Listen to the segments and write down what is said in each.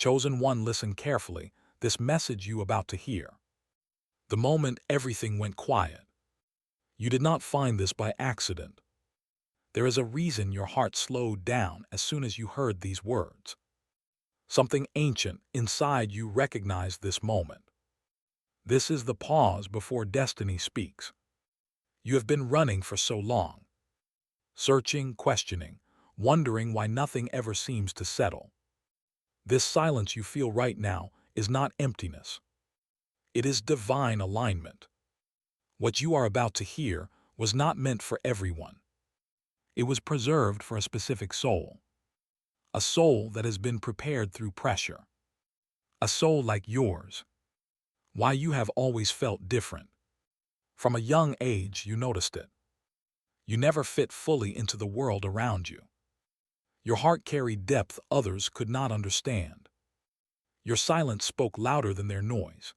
Chosen one, listen carefully, this message you about to hear. The moment everything went quiet. You did not find this by accident. There is a reason your heart slowed down as soon as you heard these words. Something ancient inside you recognized this moment. This is the pause before destiny speaks. You have been running for so long, searching, questioning, wondering why nothing ever seems to settle. This silence you feel right now is not emptiness. It is divine alignment. What you are about to hear was not meant for everyone. It was preserved for a specific soul. A soul that has been prepared through pressure. A soul like yours. Why you have always felt different. From a young age you noticed it. You never fit fully into the world around you. Your heart carried depth others could not understand. Your silence spoke louder than their noise.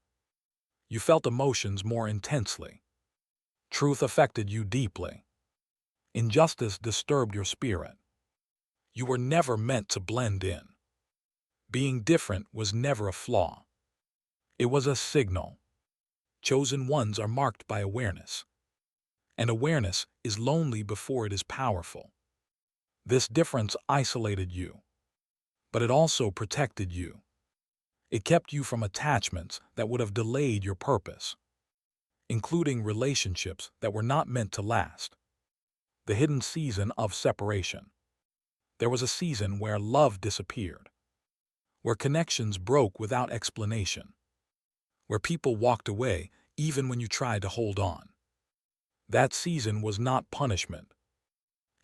You felt emotions more intensely. Truth affected you deeply. Injustice disturbed your spirit. You were never meant to blend in. Being different was never a flaw. It was a signal. Chosen ones are marked by awareness. And awareness is lonely before it is powerful. This difference isolated you. But it also protected you. It kept you from attachments that would have delayed your purpose, including relationships that were not meant to last. The hidden season of separation. There was a season where love disappeared, where connections broke without explanation, where people walked away even when you tried to hold on. That season was not punishment.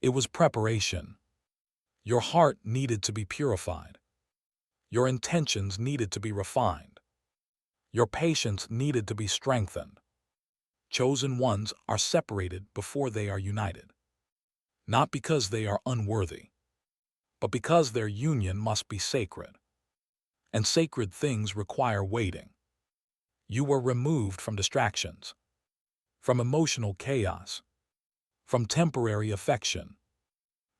It was preparation. Your heart needed to be purified. Your intentions needed to be refined. Your patience needed to be strengthened. Chosen ones are separated before they are united. Not because they are unworthy, but because their union must be sacred. And sacred things require waiting. You were removed from distractions, from emotional chaos, from temporary affection,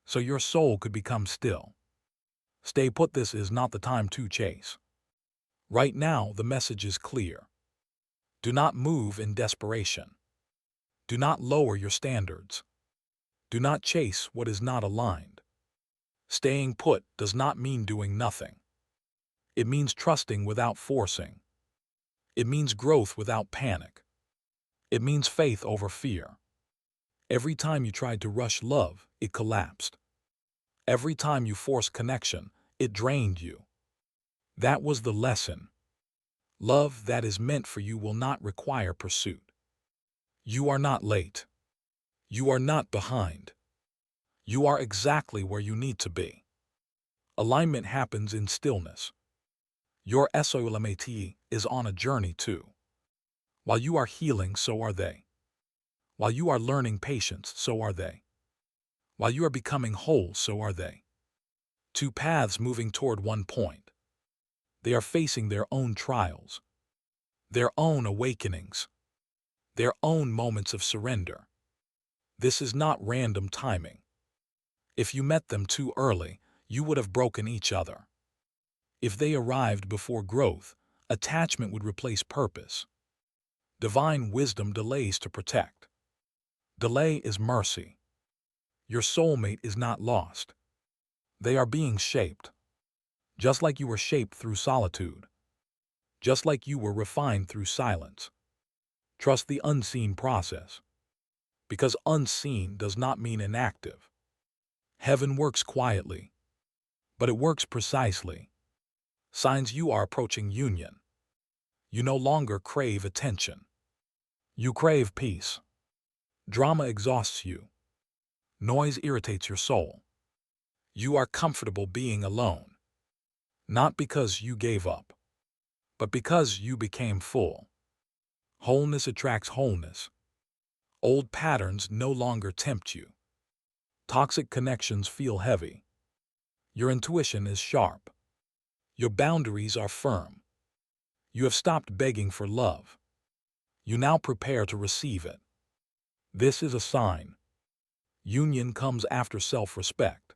so your soul could become still. Stay put. This is not the time to chase. Right now, the message is clear. Do not move in desperation. Do not lower your standards. Do not chase what is not aligned. Staying put does not mean doing nothing. It means trusting without forcing. It means growth without panic. It means faith over fear. Every time you tried to rush love, it collapsed. Every time you forced connection, it drained you. That was the lesson. Love that is meant for you will not require pursuit. You are not late. You are not behind. You are exactly where you need to be. Alignment happens in stillness. Your Soulmate is on a journey too. While you are healing, so are they. While you are learning patience, so are they. While you are becoming whole, so are they. Two paths moving toward one point. They are facing their own trials, their own awakenings, their own moments of surrender. This is not random timing. If you met them too early, you would have broken each other. If they arrived before growth, attachment would replace purpose. Divine wisdom delays to protect. Delay is mercy. Your soulmate is not lost. They are being shaped. Just like you were shaped through solitude. Just like you were refined through silence. Trust the unseen process. Because unseen does not mean inactive. Heaven works quietly, but it works precisely. Signs you are approaching union. You no longer crave attention. You crave peace. Drama exhausts you. Noise irritates your soul. You are comfortable being alone. Not because you gave up, but because you became full. Wholeness attracts wholeness. Old patterns no longer tempt you. Toxic connections feel heavy. Your intuition is sharp. Your boundaries are firm. You have stopped begging for love. You now prepare to receive it. This is a sign. Union comes after self-respect.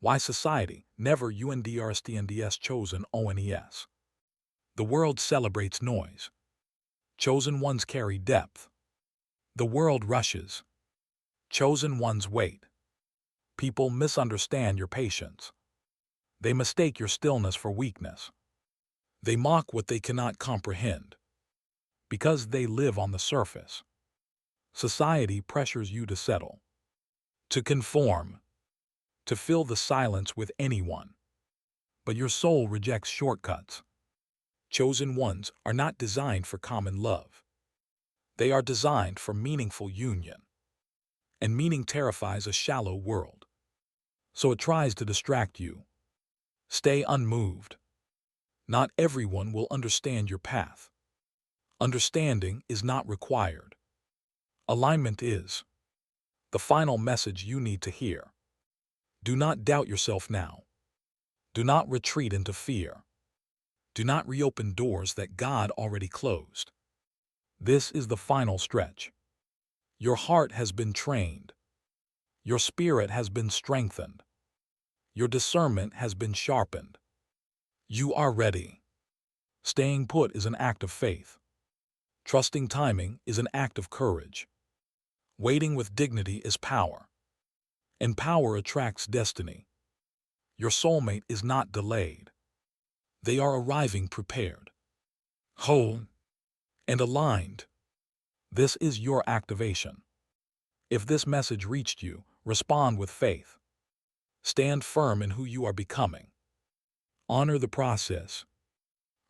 Why society never UNDRSTNDS chosen ONES. The world celebrates noise. Chosen ones carry depth. The world rushes. Chosen ones wait. People misunderstand your patience. They mistake your stillness for weakness. They mock what they cannot comprehend. Because they live on the surface. Society pressures you to settle, to conform, to fill the silence with anyone. But your soul rejects shortcuts. Chosen ones are not designed for common love. They are designed for meaningful union. And meaning terrifies a shallow world. So it tries to distract you. Stay unmoved. Not everyone will understand your path. Understanding is not required. Alignment is. The final message you need to hear. Do not doubt yourself now. Do not retreat into fear. Do not reopen doors that God already closed. This is the final stretch. Your heart has been trained. Your spirit has been strengthened. Your discernment has been sharpened. You are ready. Staying put is an act of faith. Trusting timing is an act of courage. Waiting with dignity is power. And power attracts destiny. Your soulmate is not delayed. They are arriving prepared, whole, and aligned. This is your activation. If this message reached you, respond with faith. Stand firm in who you are becoming. Honor the process.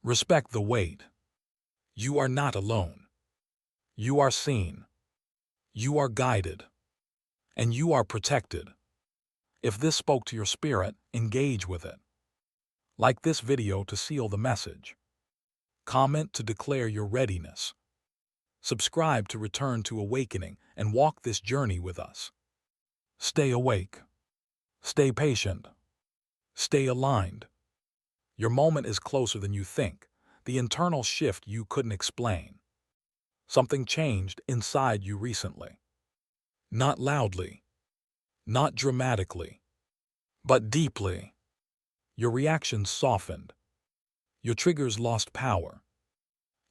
Respect the wait. You are not alone. You are seen. You are guided. And you are protected. If this spoke to your spirit, engage with it. Like this video to seal the message. Comment to declare your readiness. Subscribe to return to awakening and walk this journey with us. Stay awake. Stay patient. Stay aligned. Your moment is closer than you think, the internal shift you couldn't explain. Something changed inside you recently. Not loudly, not dramatically, but deeply. Your reactions softened. Your triggers lost power.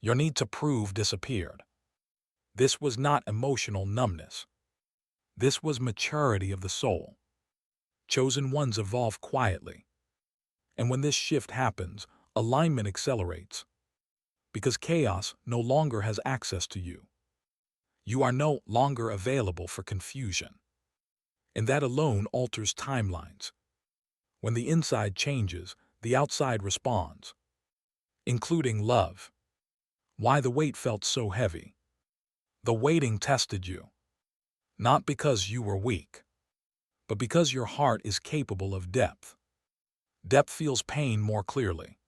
Your need to prove disappeared. This was not emotional numbness. This was maturity of the soul. Chosen ones evolve quietly. And when this shift happens, alignment accelerates. Because chaos no longer has access to you. You are no longer available for confusion. And that alone alters timelines. When the inside changes, the outside responds. Including love. Why the weight felt so heavy. The waiting tested you. Not because you were weak, but because your heart is capable of depth. Depth feels pain more clearly.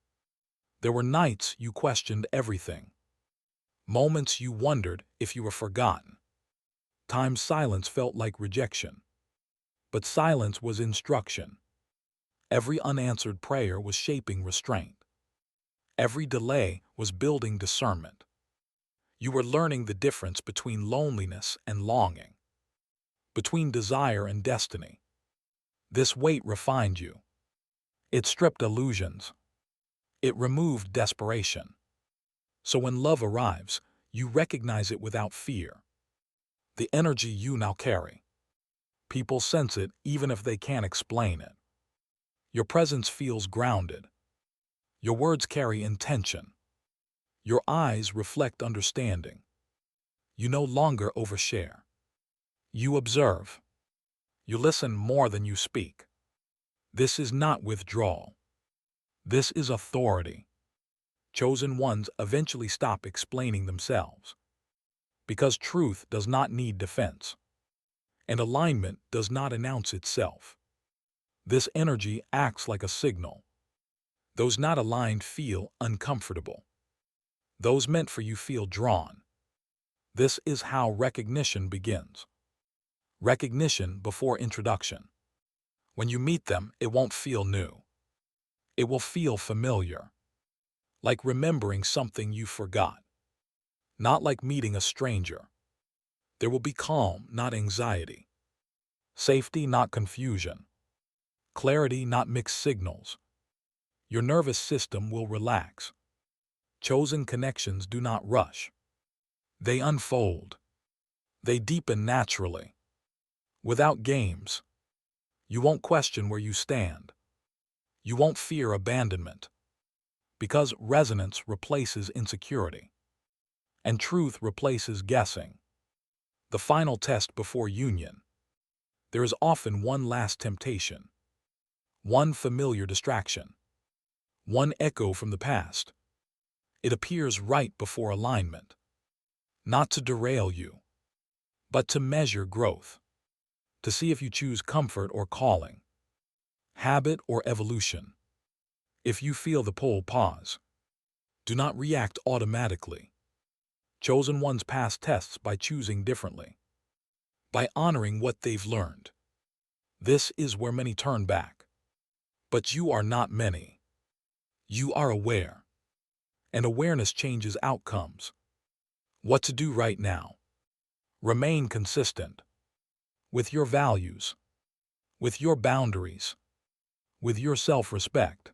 There were nights you questioned everything. Moments you wondered if you were forgotten. Times silence felt like rejection. But silence was instruction. Every unanswered prayer was shaping restraint. Every delay was building discernment. You were learning the difference between loneliness and longing. Between desire and destiny. This weight refined you. It stripped illusions. It removed desperation. So when love arrives, you recognize it without fear. The energy you now carry. People sense it even if they can't explain it. Your presence feels grounded. Your words carry intention. Your eyes reflect understanding. You no longer overshare. You observe. You listen more than you speak. This is not withdrawal. This is authority. Chosen ones eventually stop explaining themselves. Because truth does not need defense. And alignment does not announce itself. This energy acts like a signal. Those not aligned feel uncomfortable. Those meant for you feel drawn. This is how recognition begins. Recognition before introduction. When you meet them, it won't feel new. It will feel familiar. Like remembering something you forgot. Not like meeting a stranger. There will be calm, not anxiety. Safety, not confusion. Clarity, not mixed signals. Your nervous system will relax. Chosen connections do not rush. They unfold. They deepen naturally. Without games. You won't question where you stand. You won't fear abandonment. Because resonance replaces insecurity. And truth replaces guessing. The final test before union. There is often one last temptation. One familiar distraction. One echo from the past. It appears right before alignment. Not to derail you, but to measure growth. To see if you choose comfort or calling. Habit or evolution. If you feel the pull, pause. Do not react automatically. Chosen ones pass tests by choosing differently. By honoring what they've learned. This is where many turn back. But you are not many. You are aware. And awareness changes outcomes. What to do right now. Remain consistent. With your values. With your boundaries. With your self-respect.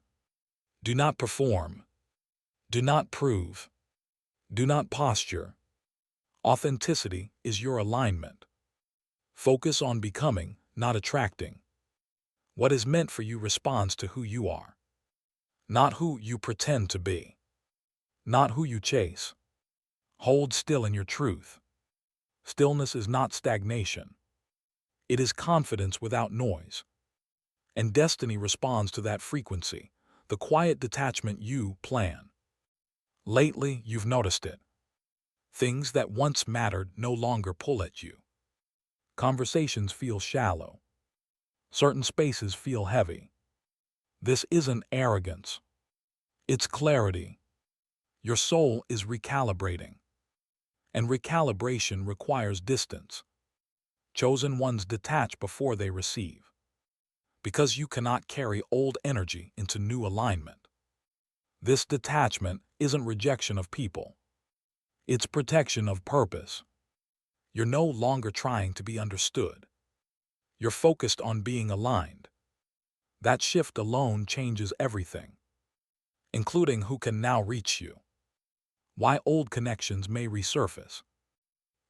Do not perform. Do not prove. Do not posture. Authenticity is your alignment. Focus on becoming, not attracting. What is meant for you responds to who you are. Not who you pretend to be. Not who you chase. Hold still in your truth. Stillness is not stagnation. It is confidence without noise. And destiny responds to that frequency, the quiet detachment you plan. Lately, you've noticed it. Things that once mattered no longer pull at you. Conversations feel shallow. Certain spaces feel heavy. This isn't arrogance. It's clarity. Your soul is recalibrating. And recalibration requires distance. Chosen ones detach before they receive. Because you cannot carry old energy into new alignment. This detachment isn't rejection of people. It's protection of purpose. You're no longer trying to be understood. You're focused on being aligned. That shift alone changes everything, including who can now reach you. Why old connections may resurface.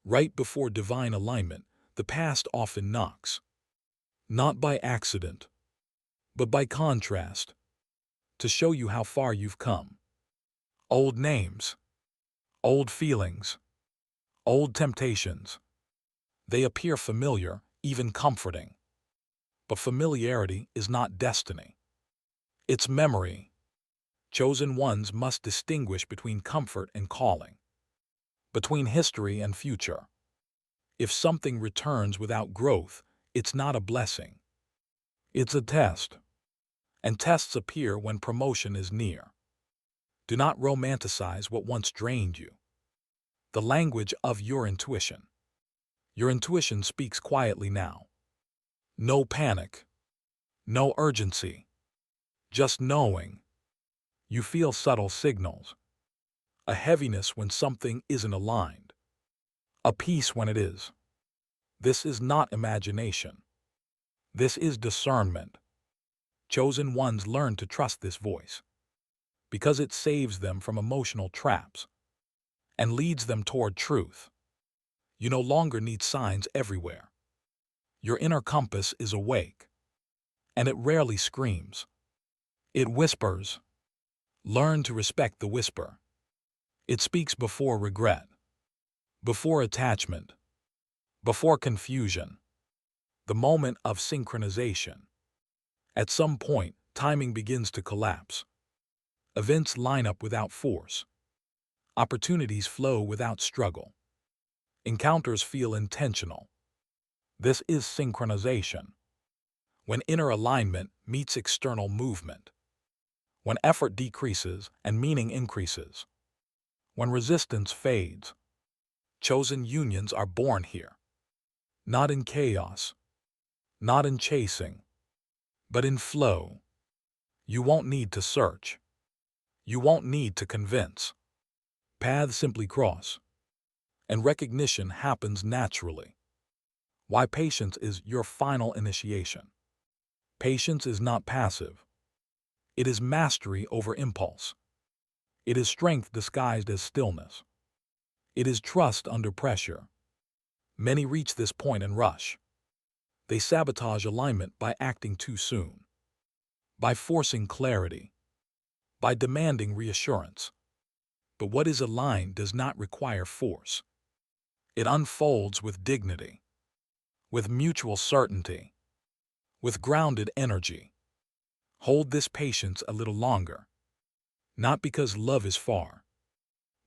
Right before divine alignment, the past often knocks. Not by accident, but by contrast, to show you how far you've come. Old names, old feelings, old temptations. They appear familiar, even comforting. But familiarity is not destiny. It's memory. Chosen ones must distinguish between comfort and calling. Between history and future. If something returns without growth, it's not a blessing. It's a test. And tests appear when promotion is near. Do not romanticize what once drained you. The language of your intuition. Your intuition speaks quietly now. No panic. No urgency. Just knowing. You feel subtle signals. A heaviness when something isn't aligned. A peace when it is. This is not imagination. This is discernment. Chosen ones learn to trust this voice. Because it saves them from emotional traps. And leads them toward truth. You no longer need signs everywhere. Your inner compass is awake. And it rarely screams. It whispers. Learn to respect the whisper. It speaks before regret. Before attachment. Before confusion. The moment of synchronization. At some point, timing begins to collapse. Events line up without force. Opportunities flow without struggle. Encounters feel intentional. This is synchronization. When inner alignment meets external movement. When effort decreases and meaning increases. When resistance fades. Chosen unions are born here. Not in chaos. Not in chasing. But in flow. You won't need to search. You won't need to convince. Paths simply cross. And recognition happens naturally. Why patience is your final initiation. Patience is not passive. It is mastery over impulse. It is strength disguised as stillness. It is trust under pressure. Many reach this point and rush. They sabotage alignment by acting too soon, by forcing clarity, by demanding reassurance. But what is aligned does not require force. It unfolds with dignity, with mutual certainty, with grounded energy. Hold this patience a little longer, not because love is far,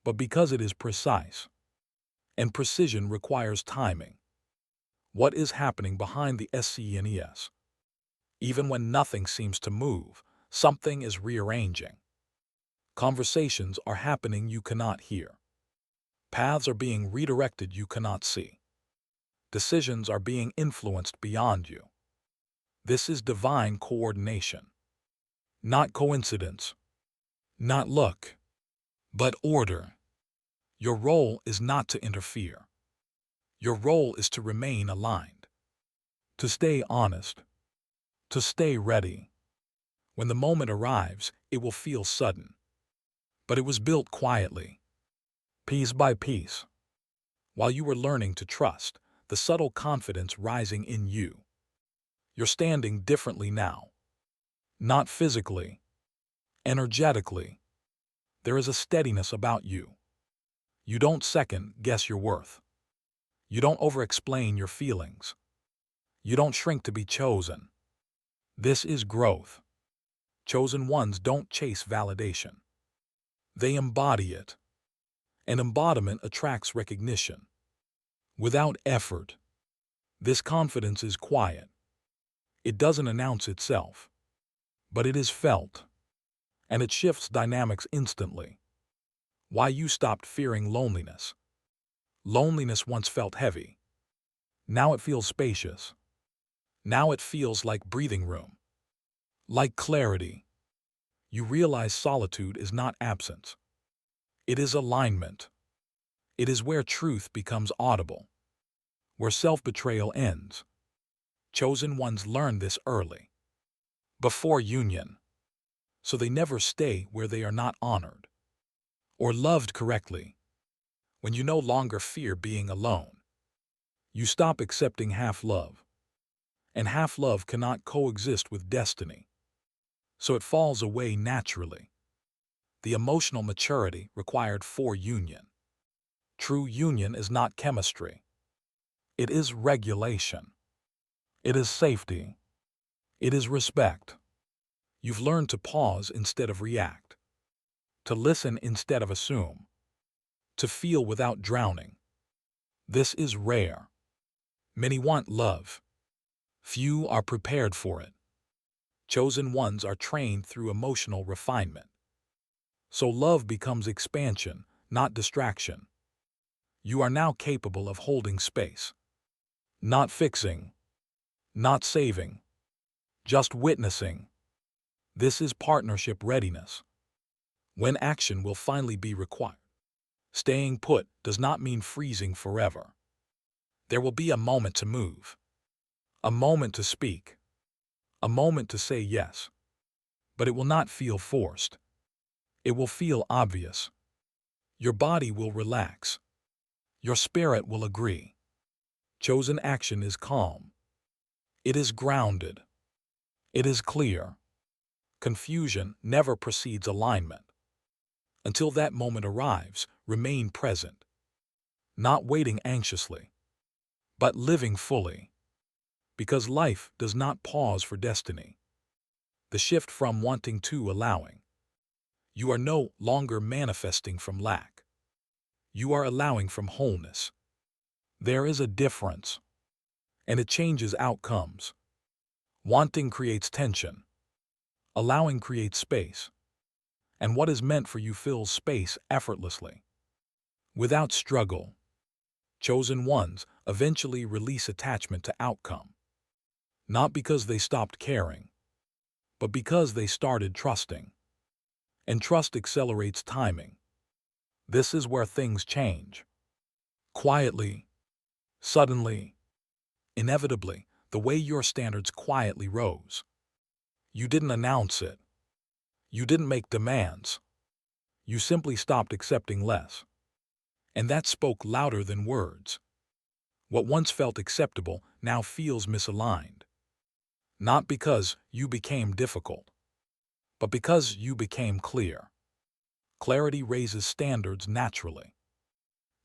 but because it is precise, and precision requires timing. What is happening behind the scenes? Even when nothing seems to move, something is rearranging. Conversations are happening you cannot hear. Paths are being redirected you cannot see. Decisions are being influenced beyond you. This is divine coordination. Not coincidence, not luck, but order. Your role is not to interfere. Your role is to remain aligned, to stay honest, to stay ready. When the moment arrives, it will feel sudden. But it was built quietly, piece by piece. While you were learning to trust, the subtle confidence rising in you. You're standing differently now. Not physically, energetically. There is a steadiness about you. You don't second-guess your worth. You don't over-explain your feelings. You don't shrink to be chosen. This is growth. Chosen ones don't chase validation. They embody it. And embodiment attracts recognition. Without effort, this confidence is quiet. It doesn't announce itself, but it is felt, and it shifts dynamics instantly. Why you stopped fearing loneliness. Loneliness once felt heavy. Now it feels spacious. Now it feels like breathing room, like clarity. You realize solitude is not absence. It is alignment. It is where truth becomes audible, where self-betrayal ends. Chosen ones learn this early, before union, so they never stay where they are not honored or loved correctly. When you no longer fear being alone, you stop accepting half-love, and half-love cannot coexist with destiny, so it falls away naturally. The emotional maturity required for union. True union is not chemistry. It is regulation. It is safety. It is respect. You've learned to pause instead of react, to listen instead of assume, to feel without drowning. This is rare. Many want love. Few are prepared for it. Chosen ones are trained through emotional refinement. So love becomes expansion, not distraction. You are now capable of holding space. Not fixing. Not saving. Just witnessing. This is partnership readiness. When action will finally be required. Staying put does not mean freezing forever. There will be a moment to move. A moment to speak. A moment to say yes. But it will not feel forced. It will feel obvious. Your body will relax. Your spirit will agree. Chosen action is calm. It is grounded. It is clear. Confusion never precedes alignment. Until that moment arrives, remain present. Not waiting anxiously, but living fully. Because life does not pause for destiny. The shift from wanting to allowing. You are no longer manifesting from lack. You are allowing from wholeness. There is a difference, and it changes outcomes. Wanting creates tension. Allowing creates space. And what is meant for you fills space effortlessly. Without struggle. Chosen ones eventually release attachment to outcome. Not because they stopped caring, but because they started trusting. And trust accelerates timing. This is where things change. Quietly, suddenly, inevitably, the way your standards quietly rose. You didn't announce it. You didn't make demands. You simply stopped accepting less. And that spoke louder than words. What once felt acceptable now feels misaligned. Not because you became difficult, but because you became clear. Clarity raises standards naturally.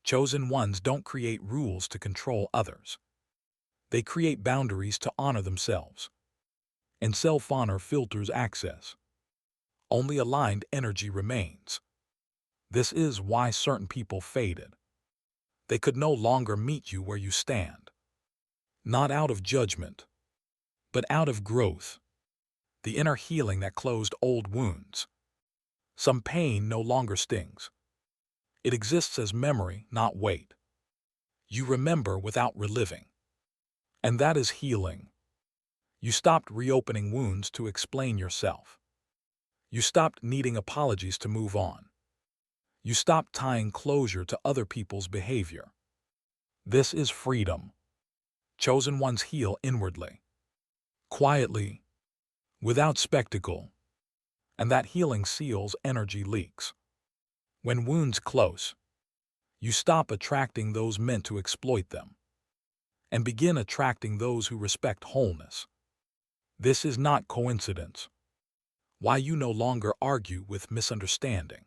Chosen ones don't create rules to control others. They create boundaries to honor themselves. And self-honor filters access. Only aligned energy remains. This is why certain people faded. They could no longer meet you where you stand. Not out of judgment, but out of growth. The inner healing that closed old wounds. Some pain no longer stings. It exists as memory, not weight. You remember without reliving. And that is healing. You stopped reopening wounds to explain yourself. You stopped needing apologies to move on. You stopped tying closure to other people's behavior. This is freedom. Chosen ones heal inwardly, quietly, without spectacle, and that healing seals energy leaks. When wounds close, you stop attracting those meant to exploit them, and begin attracting those who respect wholeness. This is not coincidence. Why you no longer argue with misunderstanding.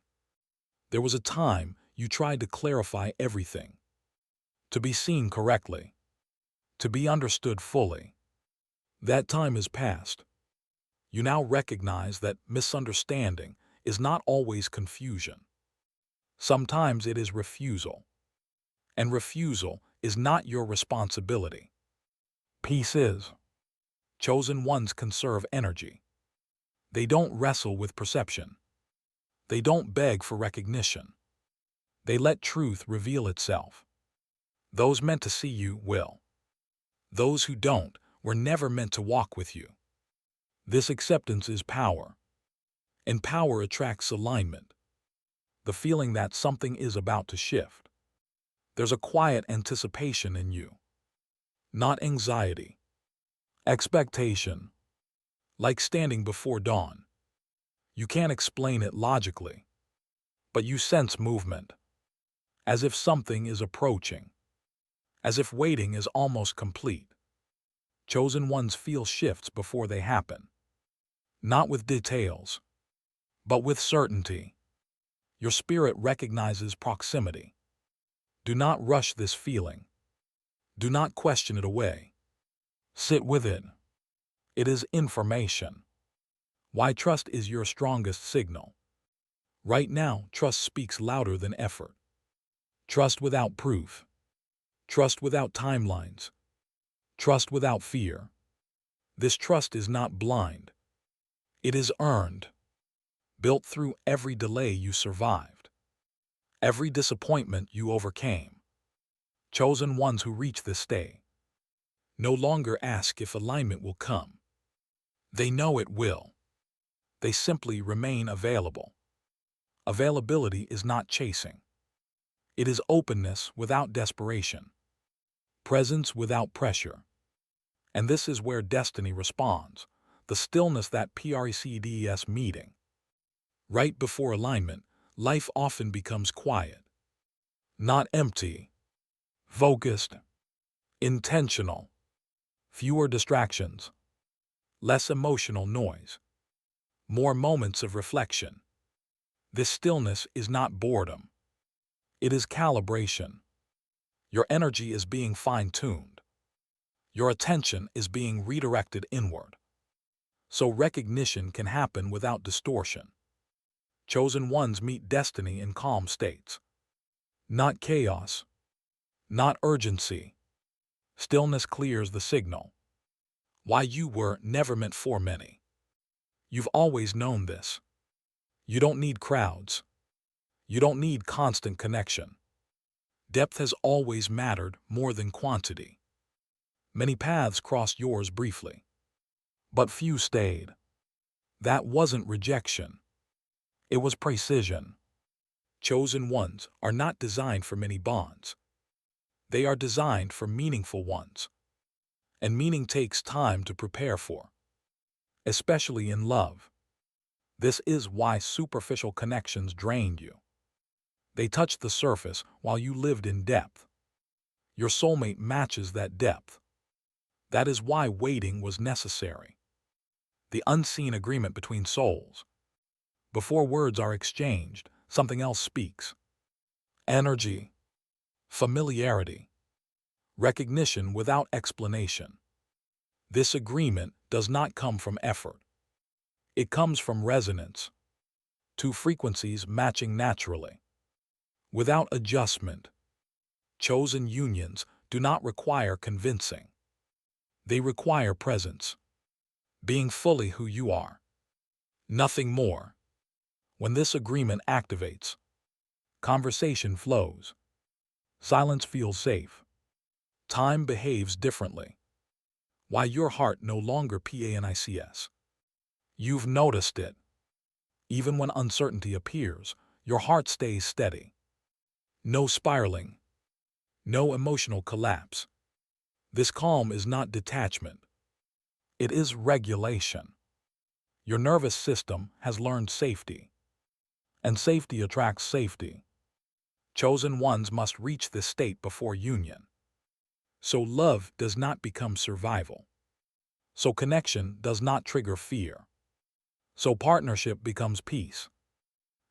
There was a time you tried to clarify everything, to be seen correctly, to be understood fully. That time is past. You now recognize that misunderstanding is not always confusion. Sometimes it is refusal. And refusal is not your responsibility. Peace is. Chosen ones conserve energy. They don't wrestle with perception. They don't beg for recognition. They let truth reveal itself. Those meant to see you will. Those who don't were never meant to walk with you. This acceptance is power. And power attracts alignment. The feeling that something is about to shift. There's a quiet anticipation in you. Not anxiety. Expectation. Like standing before dawn. You can't explain it logically. But you sense movement. As if something is approaching. As if waiting is almost complete. Chosen ones feel shifts before they happen. Not with details, but with certainty. Your spirit recognizes proximity. Do not rush this feeling. Do not question it away. Sit with it. It is information. Why trust is your strongest signal. Right now, trust speaks louder than effort. Trust without proof. Trust without timelines. Trust without fear. This trust is not blind. It is earned. Built through every delay you survived. Every disappointment you overcame. Chosen ones who reach this stage no longer ask if alignment will come. They know it will. They simply remain available. Availability is not chasing. It is openness without desperation. Presence without pressure. And this is where destiny responds, the stillness that preceds meeting. Right before alignment, life often becomes quiet. Not empty. Focused. Intentional. Fewer distractions. Less emotional noise. More moments of reflection. This stillness is not boredom. It is calibration. Your energy is being fine-tuned. Your attention is being redirected inward. So recognition can happen without distortion. Chosen ones meet destiny in calm states. Not chaos. Not urgency. Stillness clears the signal. Why you were never meant for many. You've always known this. You don't need crowds. You don't need constant connection. Depth has always mattered more than quantity. Many paths crossed yours briefly. But few stayed. That wasn't rejection. It was precision. Chosen ones are not designed for many bonds. They are designed for meaningful ones. And meaning takes time to prepare for. especially in love. This is why superficial connections drained you. They touched the surface while you lived in depth. Your soulmate matches that depth. That is why waiting was necessary. The unseen agreement between souls. Before words are exchanged, something else speaks. Energy, familiarity, recognition without explanation. This agreement does not come from effort. It comes from resonance. Two frequencies matching naturally. Without adjustment. Chosen unions do not require convincing. They require presence. Being fully who you are. Nothing more. When this agreement activates, conversation flows. Silence feels safe. Time behaves differently. Why your heart no longer panics. You've noticed it. Even when uncertainty appears, your heart stays steady. No spiraling. No emotional collapse. This calm is not detachment. It is regulation. Your nervous system has learned safety. And safety attracts safety. Chosen ones must reach this state before union. So love does not become survival. So connection does not trigger fear. So partnership becomes peace.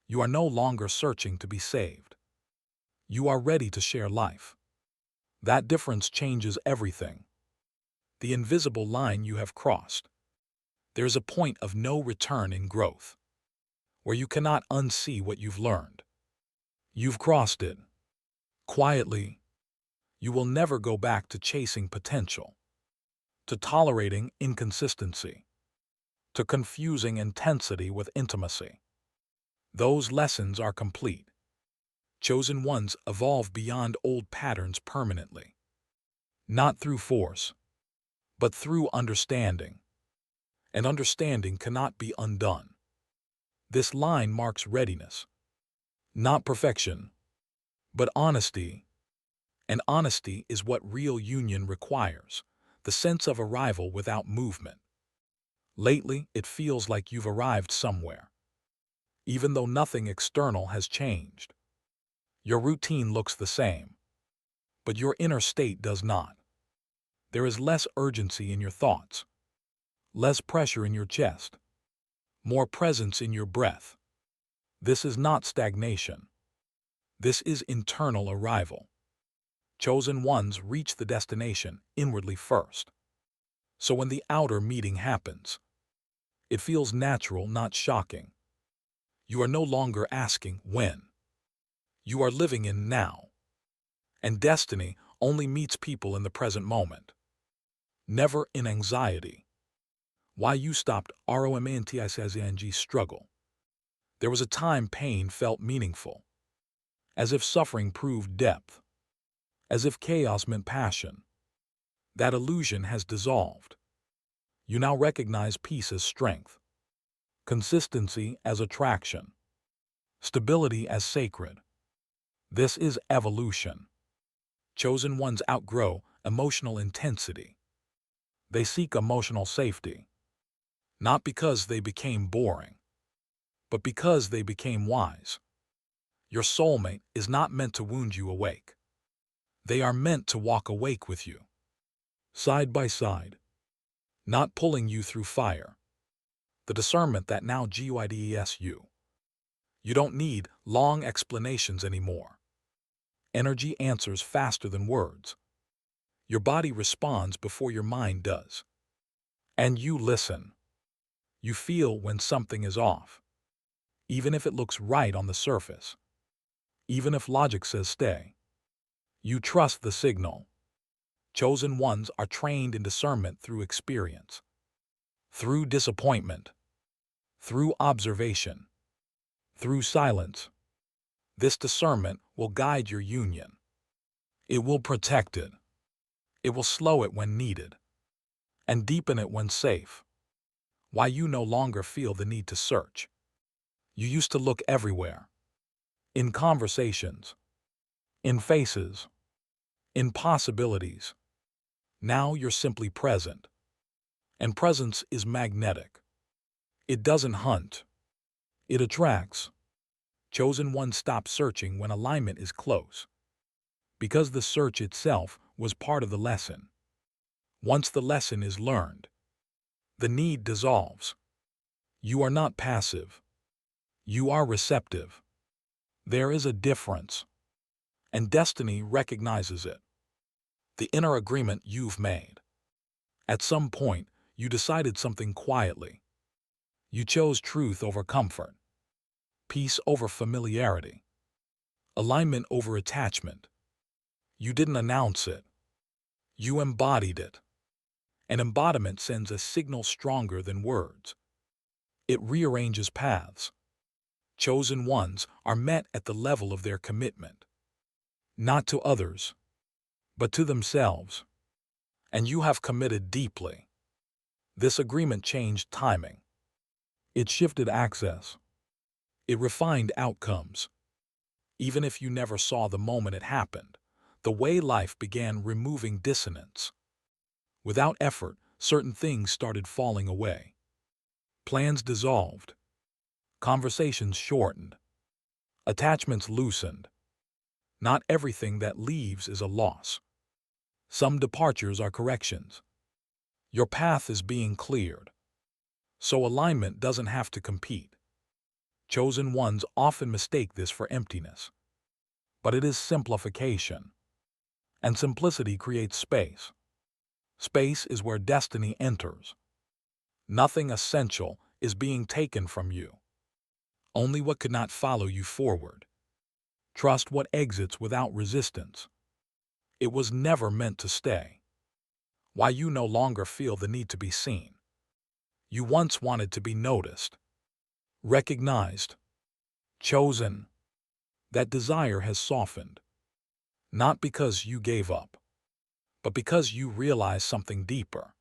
You are no longer searching to be saved. You are ready to share life. That difference changes everything. The invisible line you have crossed. There's a point of no return in growth, where you cannot unsee what you've learned. You've crossed it. Quietly, you will never go back to chasing potential, to tolerating inconsistency, to confusing intensity with intimacy. Those lessons are complete. Chosen ones evolve beyond old patterns permanently. Not through force, but through understanding. And understanding cannot be undone. This line marks readiness. Not perfection, but honesty. And honesty is what real union requires, the sense of arrival without movement. Lately, it feels like you've arrived somewhere, even though nothing external has changed. Your routine looks the same, but your inner state does not. There is less urgency in your thoughts, less pressure in your chest, more presence in your breath. This is not stagnation. This is internal arrival. Chosen ones reach the destination inwardly first. So when the outer meeting happens, it feels natural, not shocking. You are no longer asking when. You are living in now. And destiny only meets people in the present moment. Never in anxiety. Why you stopped romanticizing struggle. There was a time pain felt meaningful. As if suffering proved depth. As if chaos meant passion. That illusion has dissolved. You now recognize peace as strength. Consistency as attraction. Stability as sacred. This is evolution. Chosen ones outgrow emotional intensity. They seek emotional safety. Not because they became boring, but because they became wise. Your soulmate is not meant to wound you awake. They are meant to walk awake with you. Side by side. Not pulling you through fire. The discernment that now guides you. You don't need long explanations anymore. Energy answers faster than words. Your body responds before your mind does. And you listen. You feel when something is off. Even if it looks right on the surface. Even if logic says stay. You trust the signal. Chosen ones are trained in discernment through experience. Through disappointment. Through observation. Through silence. This discernment will guide your union. It will protect it. It will slow it when needed. And deepen it when safe. Why you no longer feel the need to search. You used to look everywhere. In conversations. In faces. In possibilities. Now you're simply present. And presence is magnetic. It doesn't hunt. It attracts. Chosen ones stop searching when alignment is close, because the search itself was part of the lesson. Once the lesson is learned, the need dissolves. You are not passive. You are receptive. There is a difference, and destiny recognizes it. The inner agreement you've made. At some point, you decided something quietly. You chose truth over comfort, peace over familiarity, alignment over attachment. You didn't announce it. You embodied it. An embodiment sends a signal stronger than words. It rearranges paths. Chosen ones are met at the level of their commitment, not to others, but to themselves. And you have committed deeply. This agreement changed timing. It shifted access. It refined outcomes. Even if you never saw the moment it happened, the way life began removing dissonance. Without effort, certain things started falling away. Plans dissolved. Conversations shortened. Attachments loosened. Not everything that leaves is a loss. Some departures are corrections. Your path is being cleared. So alignment doesn't have to compete. Chosen ones often mistake this for emptiness. But it is simplification. And simplicity creates space. Space is where destiny enters. Nothing essential is being taken from you. Only what could not follow you forward. Trust what exits without resistance. It was never meant to stay. Why you no longer feel the need to be seen. You once wanted to be noticed, recognized, chosen. That desire has softened. Not because you gave up, but because you realized something deeper.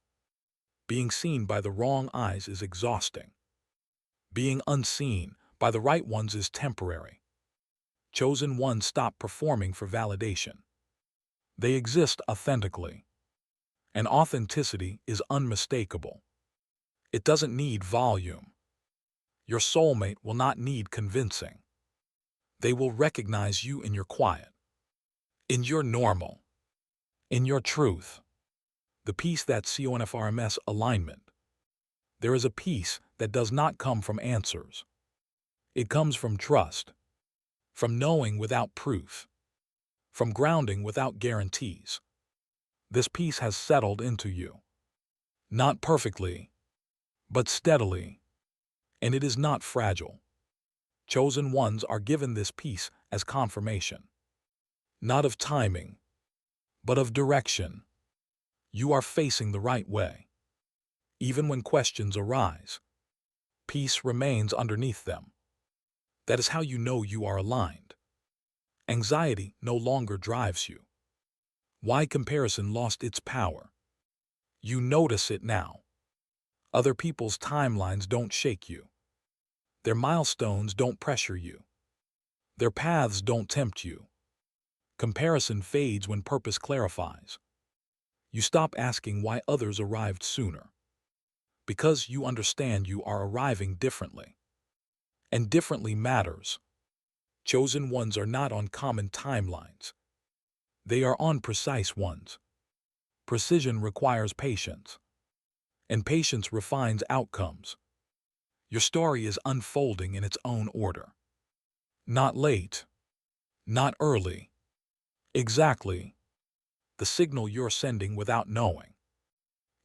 Being seen by the wrong eyes is exhausting. Being unseen by the right ones is temporary. Chosen ones stop performing for validation. They exist authentically. And authenticity is unmistakable. It doesn't need volume. Your soulmate will not need convincing. They will recognize you in your quiet, in your normal, in your truth. The peace that CONFRMS alignment. There is a peace that does not come from answers. It comes from trust, from knowing without proof, from grounding without guarantees. This peace has settled into you. Not perfectly, but steadily. And it is not fragile. Chosen ones are given this peace as confirmation. Not of timing, but of direction. You are facing the right way. Even when questions arise, peace remains underneath them. That is how you know you are aligned. Anxiety no longer drives you. Why comparison lost its power? You notice it now. Other people's timelines don't shake you. Their milestones don't pressure you. Their paths don't tempt you. Comparison fades when purpose clarifies. You stop asking why others arrived sooner. Because you understand you are arriving differently. And differently matters. Chosen ones are not on common timelines. They are on precise ones. Precision requires patience. And patience refines outcomes. Your story is unfolding in its own order. Not late. Not early. Exactly. The signal you're sending without knowing.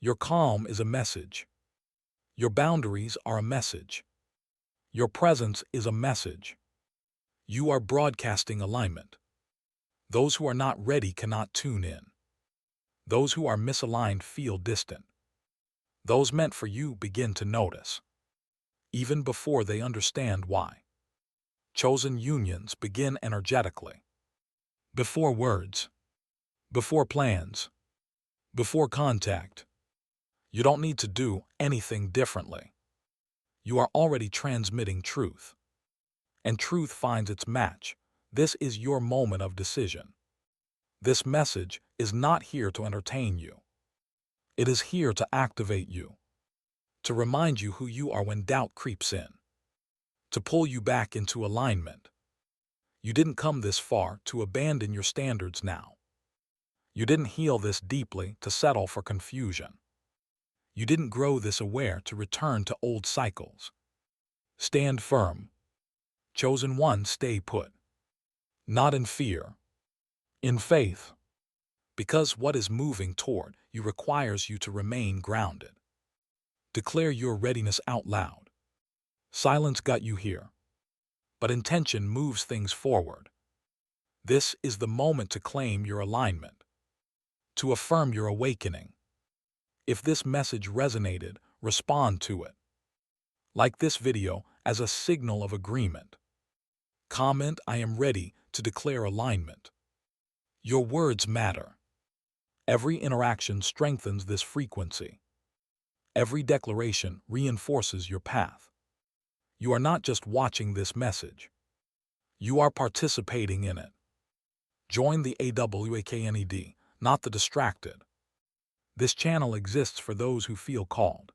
Your calm is a message. Your boundaries are a message. Your presence is a message. You are broadcasting alignment. Those who are not ready cannot tune in. Those who are misaligned feel distant. Those meant for you begin to notice, even before they understand why. Chosen unions begin energetically. Before words. Before plans. Before contact. You don't need to do anything differently. You are already transmitting truth. And truth finds its match. This is your moment of decision. This message is not here to entertain you. It is here to activate you. to remind you who you are when doubt creeps in, to pull you back into alignment. You didn't come this far to abandon your standards now. You didn't heal this deeply to settle for confusion. You didn't grow this aware to return to old cycles. Stand firm. Chosen one, stay put. Not in fear, in faith. Because what is moving toward you requires you to remain grounded. Declare your readiness out loud. Silence got you here, but intention moves things forward. This is the moment to claim your alignment, to affirm your awakening. If this message resonated, respond to it. Like this video as a signal of agreement. Comment, "I am ready to declare alignment." Your words matter. Every interaction strengthens this frequency. Every declaration reinforces your path. You are not just watching this message. You are participating in it. Join the AWAKNED, not the distracted. This channel exists for those who feel called,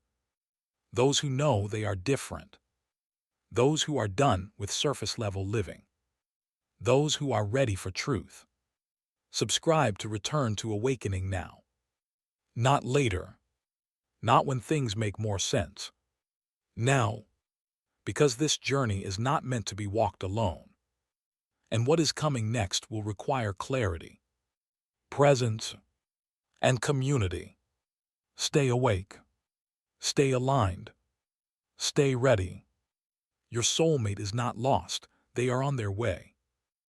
those who know they are different, those who are done with surface-level living, those who are ready for truth. Subscribe to return to awakening now. Not later. Not when things make more sense. Now. Because this journey is not meant to be walked alone. And what is coming next will require clarity, presence, and community. Stay awake. Stay aligned. Stay ready. Your soulmate is not lost. They are on their way.